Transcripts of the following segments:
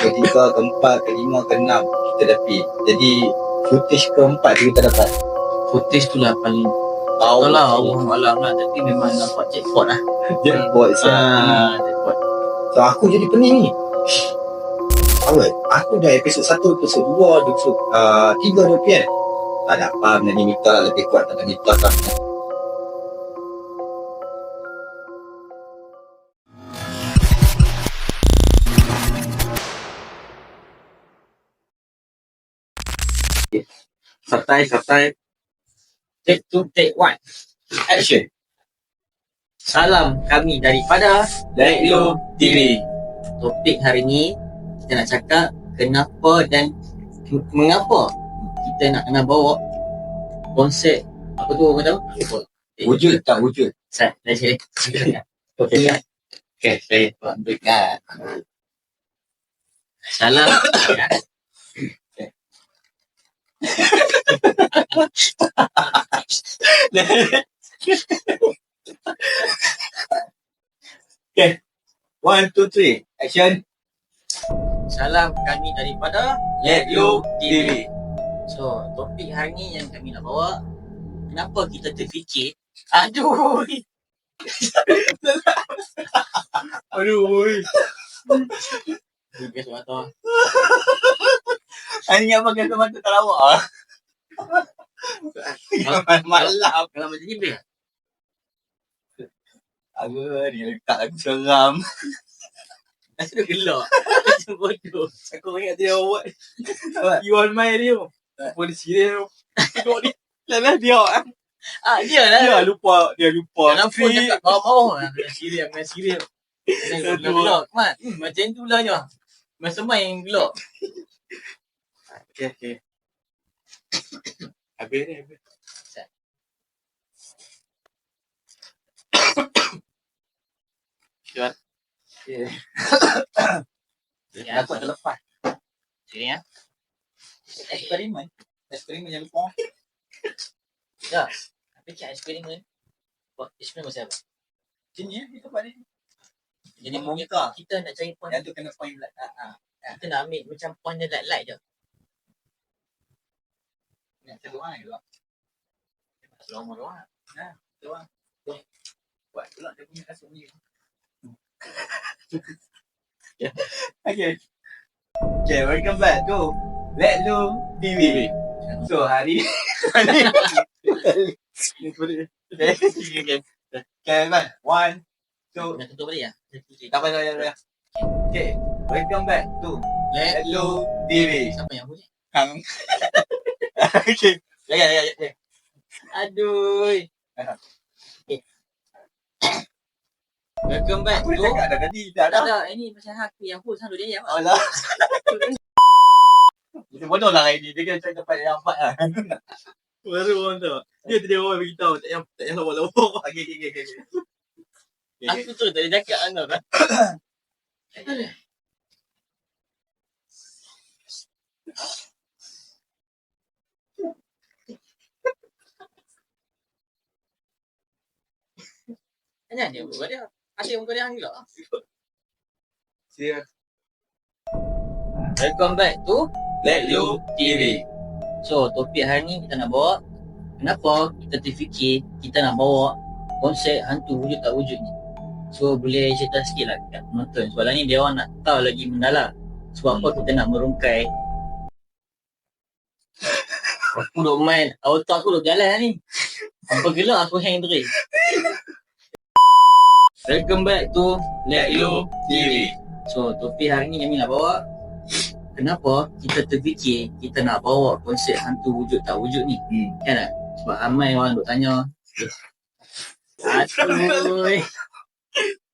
ketiga, keempat, kelima, keenam kita dapat. Jadi footage keempat kita dapat. Footage tu lah paling tahu lah Allah Alam lah. Tapi memang nampak jackpot lah. Jackpot jackpot. So aku jadi pening ni. Awal, aku dah episod 1, episod 2, episod 3 dah kan. Tak ada apa benda ni, Mita lebih kuat, tak ada Mita tak. Subtai. Take 2, take 1. Action. Salam kami daripada Let You TV. Topik hari ni kita nak cakap kenapa dan mengapa kita nak kena bawa konsep apa tu orang tahu? Wujud tak wujud? Dari sini. Okey. Okey, saya ambilkan. Salam. Okay. 1, 2, 3. Action. Salam kami daripada Let You TV. So, topik hari ni yang kami nak bawa, kenapa kita terfikir, aduh. Guys, mata. Ini yang pakai mata tak lawak. Malam. Kalau macam ni boleh? Aku dia letak aku seram. Rasa dia gelak. Macam bodoh. Aku ingat dia buat You on my dia. Boleh serius. Tengok ni. Lalah dia. Dia lah. Dia lupa. Dalam phone cakap bawah-bawah. Main serius. Gelak. Macam tu lah je. Masa main gelak. Okay. Habis. Siap. Aku terlepas. Sini ya. Eksperimen yang lupa. Ya. Apa cak eksperimen? Buat eksperimen pasal apa? Sini kita pada ni. Jadi muka kita nak cari point. Yang tu kena point light. Kita nak ambil macam point dia light je. Yang kedua ni juga. Selama doang. Doang. Buat pula dia punya kasut ni. Okay, welcome back to Let You TV. So hari Okay, man. 1, 2. Nak tutup balik ya? Tak payah. Okay, welcome back to Let Let You TV. Siapa yang bunyi? Kang. Okay. Ya. Aduh. Welcome back Aku to. dah cakap dah tadi. Dah. Tak, ini pasal aku yang host selalu dia yang. Alah. Kita bodoh lah hari ni. Dia kena cakap tempat yang empat lah. Baru orang tahu. Dia tadi orang beritahu tak payah lawak-lawak. Okay. Aku tu tadi cakap anda lah. Tanya dia buat dia. Asyik muka dia hanggil lah. Serius. Welcome back to Let You TV. So, topik hari ni kita nak bawa kenapa kita terfikir kita nak bawa konsep hantu wujud tak wujud ni. So, boleh cerita sikit lah kat penonton. Soalan ni dia orang nak tahu lagi mendalam. Sebab apa kita nak merungkai. Aku duk main, otak aku duk jalan ni. Apa gelak aku hang terus. Welcome back to Let You TV. So, topik hari ni kami nak bawa kenapa kita terfikir kita nak bawa konsep hantu wujud tak wujud ni. Kan tak? Sebab ramai orang duk tanya. Aduh.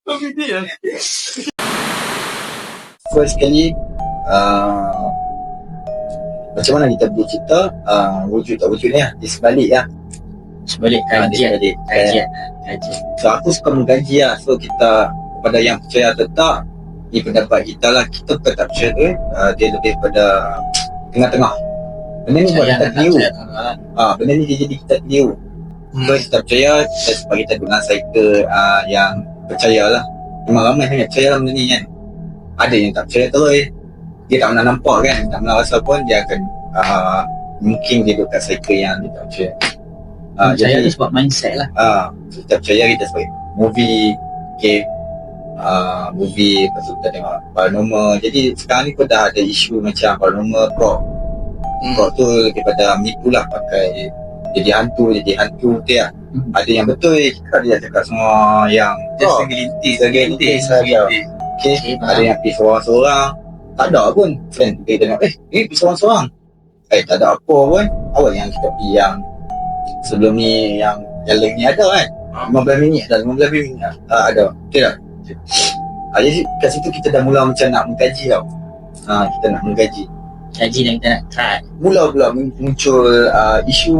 Tapi dia First kali macam mana kita boleh cerita wujud tak wujud ni lah. Di sebalik lah. Sebalik kajian. Kajian. So aku suka mengkaji lah. So kita kepada yang percaya atau tak, ni pendapat kita lah. Kita bukan tak percaya tu dia lebih pada tengah-tengah. Benda ni buat kita keliru. Benda ni dia jadi kita keliru. So kita percaya, kita sebab kita guna cycle yang percaya lah. Memang ramai sangat percaya lah benda ni kan. Ada yang tak percaya terus. dia tak pernah nampak kan, tak pernah rasa pun, dia akan mungkin dia duduk kat cycle yang dia tak percaya. Percaya tu sebab mindset lah. Kita percaya kita sebagai movie, okay, movie, lepas tu kita tengok paranormal. Jadi sekarang ni pun dah ada isu macam paranormal prop. Prop tu lebih pada menipu lah, pakai jadi hantu betul lah. Ada yang betul, kita dia cakap semua yang prop, segelintir saja. Okay, ada yang pergi seorang-seorang, tak ada pun. Friend kita tengok, ni pergi seorang-seorang, tak ada apa pun. Awal yang kita pergi yang sebelum ni, yang link ni ada kan, 15 minit dah, 15 minit dah, ada, betul tak? Jadi kat situ kita dah mula macam nak mengkaji tau. Kita nak mengkaji, Kaji dan kita nak try. mula pula muncul isu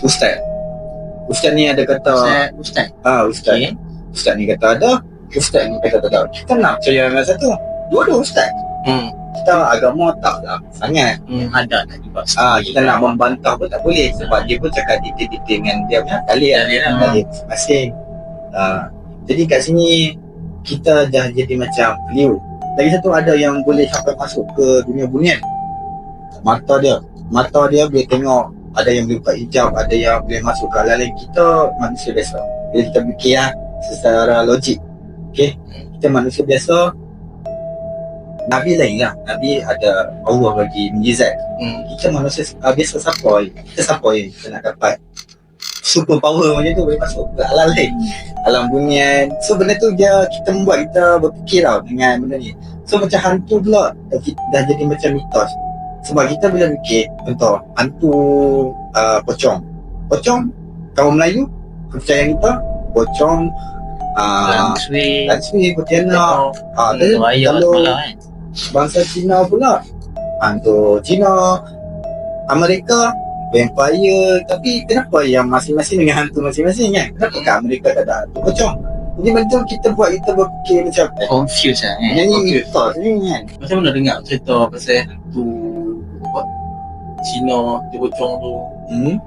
Ustaz ni ada kata, Ustaz. Ustaz Okay. Ustaz ni kata ada, Ustaz ni kata tak ada. Kita nak percaya dengan satu, dua-dua Ustaz. Kita agama tak lah sangat. Ada tak juga. Kita nak membantah pun tak boleh, sebab dia pun cakap detail-detail dengan dia punya dalil masing-masing. Jadi kat sini kita dah jadi macam keliru. Lagi satu, ada yang boleh sampai masuk ke dunia bunian. Mata dia boleh tengok, ada yang boleh buka hijab, ada yang boleh masuk ke alam lain. Kita manusia biasa, bila kita fikir secara logik, okay? Kita manusia biasa. Nabi lain lah, Nabi ada Allah bagi mujizat. Kita manusia biasa, siapa kita nak dapat super power macam tu, boleh masuk ke alam lain, alam bunian. So benda tu kita membuat kita berfikir tau dengan benda ni. So macam hantu pula dah jadi macam mitos. Sebab kita bila fikir, contoh hantu pocong kaum Melayu, kepercayaan kita pocong, Lansui, Pontianak, kalau bangsa Cina pula hantu Cina, Amerika vampire. Tapi kenapa yang masing-masing dengan hantu masing-masing kan? Kenapa kat Amerika tak ada hantu pocong? Jadi macam kita buat kita berfikir macam confused lah kan. yang ni mitos ni kan. Macam mana dengar cerita pasal hantu Cina, hantu pocong tu,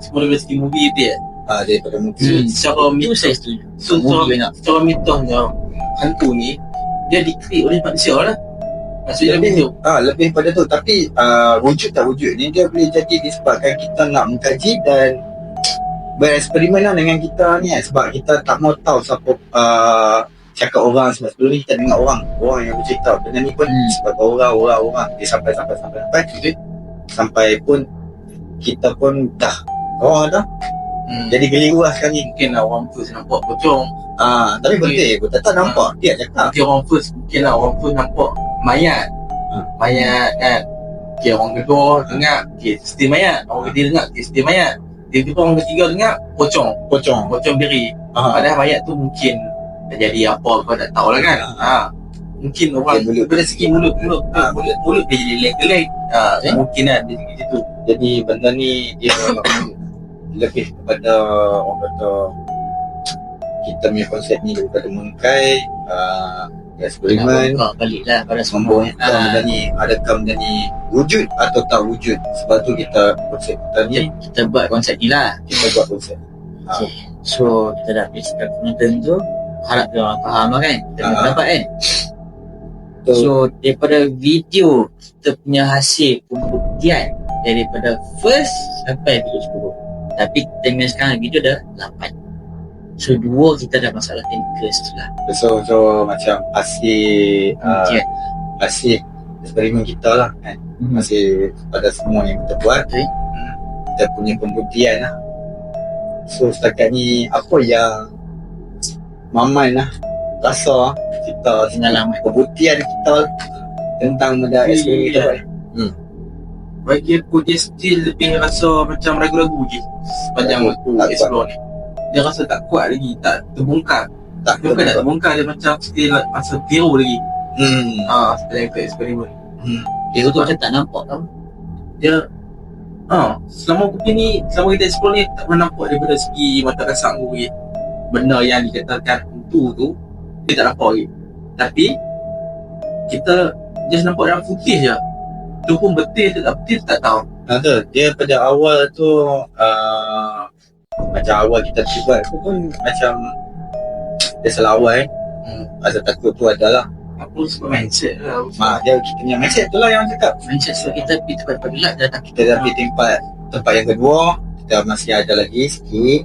semua daripada segi movie dia. Daripada movie. Secara Itu mitos, saya setuju. secara mitosnya hantu ni dia di-create oleh manusia lah. Maksudnya Lebih pada tu. Tapi wujud tak wujud ni dia boleh jadi disebabkan kita nak mengkaji dan bereksperimen lah dengan kita ni kan. Sebab kita tak mau tahu siapa cakap orang. Sebab sebelum ni kita dengar orang yang bercerita benda ni pun sebab orang dia sampai pun kita pun dah jadi keliru lah sekarang ni. mungkin lah orang first nampak pocong. Tapi betul kita tak nampak, dia cakap. Mungkin orang first nampak mayat kan. Okay, orang kedua dengar setiap mayat, orang ketiga dengar setiap mayat, tiba-tiba orang ketiga dengar pocong beri. Padahal mayat tu mungkin dah jadi apa kau tak tahu lah kan. Mungkin orang daripada segi mulut dia jadi lek-lek. Mungkin lah dari segi situ. Jadi benda ni dia lebih kepada orang kata kita punya konsep ni daripada mengkai eksperimen, Balik lah pada membongkar benda ni, adakah benda ni wujud atau tak wujud. Sebab tu kita konsep kita ni, kita buat konsep ni lah. kita buat konsep. Okay. So kita dah presentkan penonton tu, harap dia orang faham lah kan, kita dapat kan. So daripada video kita punya hasil pembuktian daripada first sampai video 10. Tapi kita tengok sekarang video dah 8. So 2 kita dah masalah technical lah. So macam hasil Pembuktian. eksperimen kita lah kan. Hasil pada semua yang kita buat, Betul. kita punya pembuktian lah. So setakat ni apa yang Maman lah rasa kita Pengalaman. pembuktian kita tentang benda eksperimen kita buat ni. Bagi aku dia still lebih rasa macam ragu-ragu je sepanjang aku Tak explore ni. Dia rasa tak kuat lagi, tak terbongkar. Bukan tak terbongkar, dia macam still rasa zero lagi. Sepanjang aku eksperimen. Dia tu macam tak nampak tau. Dia selama kita explore ni tak pernah nampak daripada segi mata kasar aku lagi. Benda yang dikatakan hantu tu dia tak nampak lagi. Tapi kita just nampak dalam footage je. Tu pun betul ke tak betul tak tahu. Dia pada awal tu macam awal kita buat tu pun macam dia salah awal rasa takut tu adalah Aku suka mindset lah. Dia kita punya mindset tu lah yang cakap. Mindset so kita pergi tempat gelap dah tak Kita dah pergi tempat yang kedua, kita masih ada lagi sikit.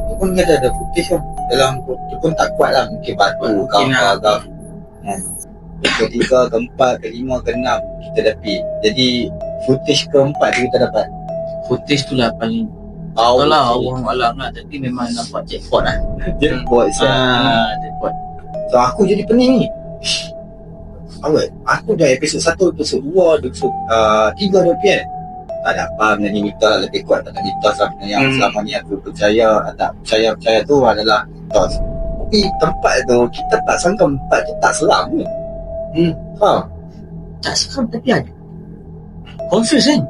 Itu pun kita ada footage tu. Dalam tu pun tak kuat lah, mungkin batu ke apa ke. Ketiga, keempat, kelima, keenam kita dah pergi. Jadi footage keempat tu kita dapat. footage tu lah paling Oh, tak lah Allah alam lah, tapi memang nampak jackpot lah. jackpot Jackpot. So aku jadi pening ni. Awet, aku dah episod 1, episod 2, episod 3 dah kan. Tak ada apa benda ni mitos lebih kuat tak ada mitos lah. Benda yang selama ni aku percaya, tak percaya tu adalah mitos. Tapi tempat tu kita tak sangka tempat tu tak seram ni. Faham? Tak seram tapi ada confuse kan.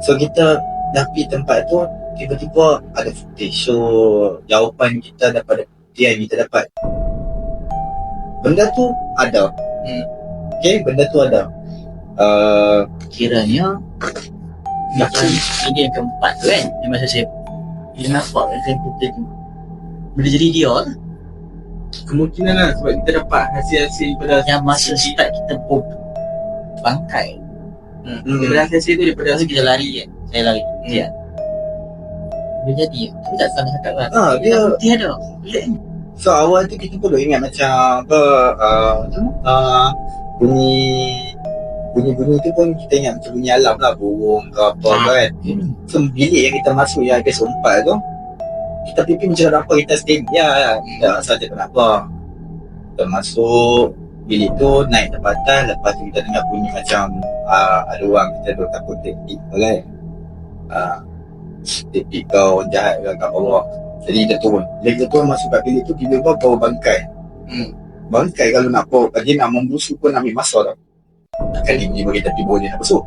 So kita dah pergi tempat tu, tiba-tiba ada footage. So jawapan kita daripada dia kita dapat, benda tu ada. Okay, benda tu ada. Kiranya macam ini yang keempat tu kan, yang masa saya nampak kan footage tu boleh jadi dia lah. Kemungkinan lah sebab kita dapat hasil-hasil daripada Yang masa start kita bangkai daripada hasil-hasil tu daripada lepas tu kita lari kan, saya lari dia boleh jadi tapi tak salah cakap lah. Dia ada boleh. So awal tu kita perlu ingat macam apa, bunyi-bunyi tu pun kita ingat macam bunyi alam lah, burung ke apa kan. So bilik yang kita masuk yang episode 4 tu, kita pipi macam apa kita stand tak saja kenapa. Kita masuk bilik tu, naik tempatan, lepas tu kita dengar bunyi macam ada orang kita duduk takut teknik kan. Teknik kau jahat ke kat bawah. Jadi kita turun. Bila kita turun masuk kat bilik tu, tiba-tiba bau bangkai. Bangkai kalau nak dia nak membusuk pun ambil masa tau. Takkan dia bagi tepi bawah dia nak busuk.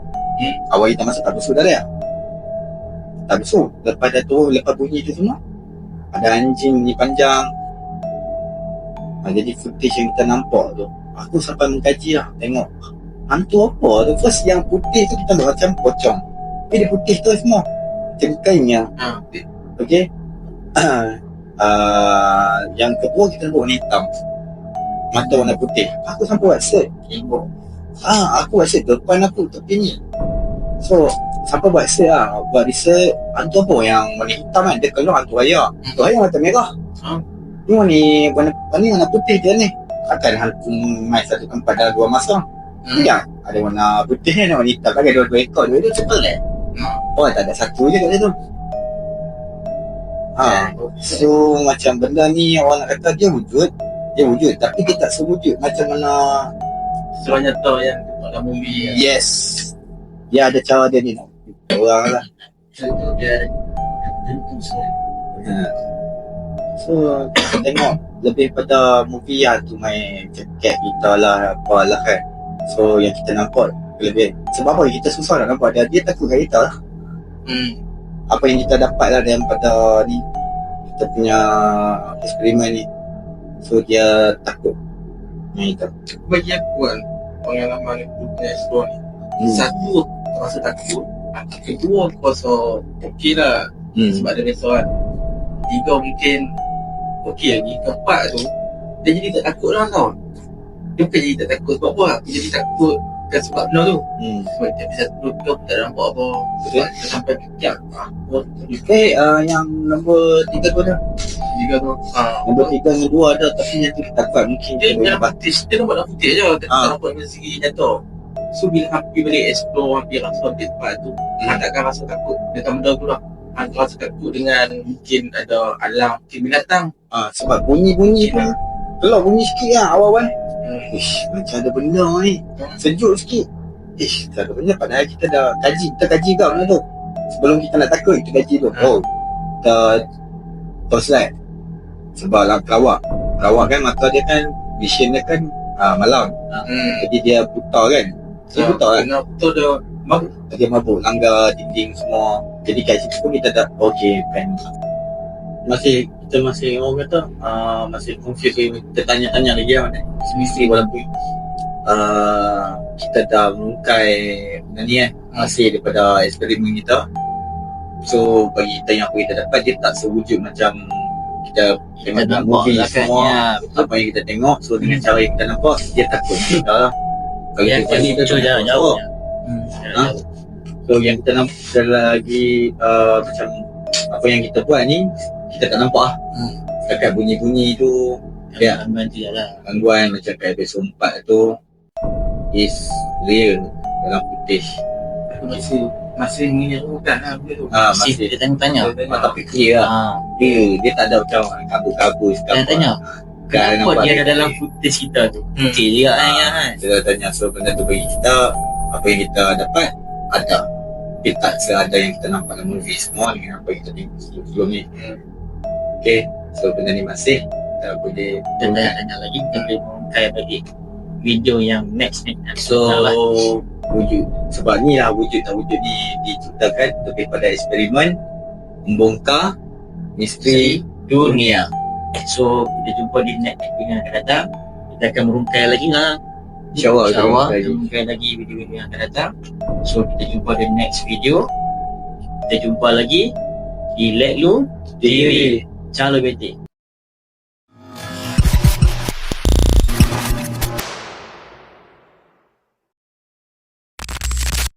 Awal kita masuk tak busuk dah dia. Tak busuk. Lepas dah turun, lepas bunyi tu semua, ada anjing ni panjang. Jadi footage yang kita nampak tu, aku sampai mengkaji lah, tengok hantu apa tu. First yang putih tu kita nampak macam pocong, tapi dia putih tu semua macam kainnya. Okay. Yang kedua kita nampak warna hitam, mata warna putih. Aku sampai WhatsApp tengok, aku WhatsApp depan aku tepi ni. So sampai buat research lah, buat research hantu apa yang warna hitam kan. Dia keluar hantu raya. Hantu raya mata merah. Ni warna putih dia ni. Takkan hantu main satu tempat dalam dua masa. Tidak, ada warna putih ni, ada warna hitam. Takkan dua ekor, dua cepat lah. Oh, tak ada satu je kat situ. So macam benda ni orang nak kata dia wujud, tapi dia tak sewujud macam mana sesuai nyata yang dalam movie. Yes, dia ada cara dia ni orang lah. Dia So kita tengok lebih pada movie lah tu, main jaket kita lah apalah kan. So yang kita nampak lebih, sebab apa kita susah nak nampak dia takut kat kita lah. Apa yang kita dapat lah daripada ni, kita punya eksperimen ni. So dia takut yang itu. Bagi aku kan, pengalaman aku punya explore ni, satu aku rasa takut, kedua aku rasa okey lah, sebab ada restoran. Tiga mungkin okey lagi. Keempat tu dia jadi tak takut lah tau. Dia bukan jadi tak takut sebab apa, aku jadi takut kan sebab benda tu. Sebab dia bisa turut ke tak nampak apa. Sebab kita sampai kejap yang nombor 3 tu ada. Tiga tu Nombor 3 dengan 2 ada, tapi yang tu kita takut mungkin dia dalam footage, dia nampak dalam footage je, tak nampak dari segi nyata. So bila hampir balik explore, hampir rasa hampir tempat tu, takkan rasa takut dengan benda tu lah. Rasa takut dengan mungkin ada alam, mungkin binatang. Sebab bunyi-bunyi pun keluar bunyi sikit lah awal-awal. Macam ada benda ni, sejuk sikit. Tak ada benda, padahal kita dah kita kaji kau benda tu. Sebelum kita nak takut, kita kaji tu. Kita torchlight. Sebab lah kelawak kan, mata dia kan, vision dia kan malam. Jadi dia buta kan. Dia buta kan. Betul dia mabuk. Dia mabuk, langgar dinding semua. Jadi kat situ pun kita dah okay, plan. Kita masih orang kata masih confused. Kita tanya-tanya lagi lah mana semisi walaupun kita dah mengungkai benda ni hasil daripada eksperimen kita. So bagi kita yang apa kita dapat, dia tak sewujud macam kita tengok dalam movie semua apa yang kita tengok, so dengan cara yang kita nampak dia takut kita lah. Kalau Yang kita ni kita jauh tak jauh. nampak. Ha? So yang kita nampak sekali lagi macam apa yang kita buat ni kita tak nampak lah. Setakat bunyi-bunyi tu ya. Gangguan tu je lah. Gangguan macam kayak episode 4 tu is real dalam footage. Masih menyerukan lah benda tu. Masih Masih kita tanya. tapi clear lah. Dia tak ada macam kabur-kabur Tanya. Kenapa dia ada dalam footage. footage kita tu? Betul juga kan? Kita dah tanya, so benda tu bagi kita apa yang kita dapat ada, tapi tak seada yang kita nampak dalam movie semua dengan apa yang kita tengok sebelum ni. Okay, so benda ni masih kita boleh Dan tanya lagi kita boleh mengungkai bagi video yang next ni. so wujud, sebab ni lah wujud tak wujud ni diciptakan lebih pada eksperimen membongkar misteri dunia. So kita jumpa di next video yang akan datang. Kita akan merungkai lagi lah. InsyaAllah kita InsyaAllah merungkai kita merungkai lagi video-video yang akan datang. So kita jumpa di next video. Kita jumpa lagi di Let Lu TV. Jangan lupa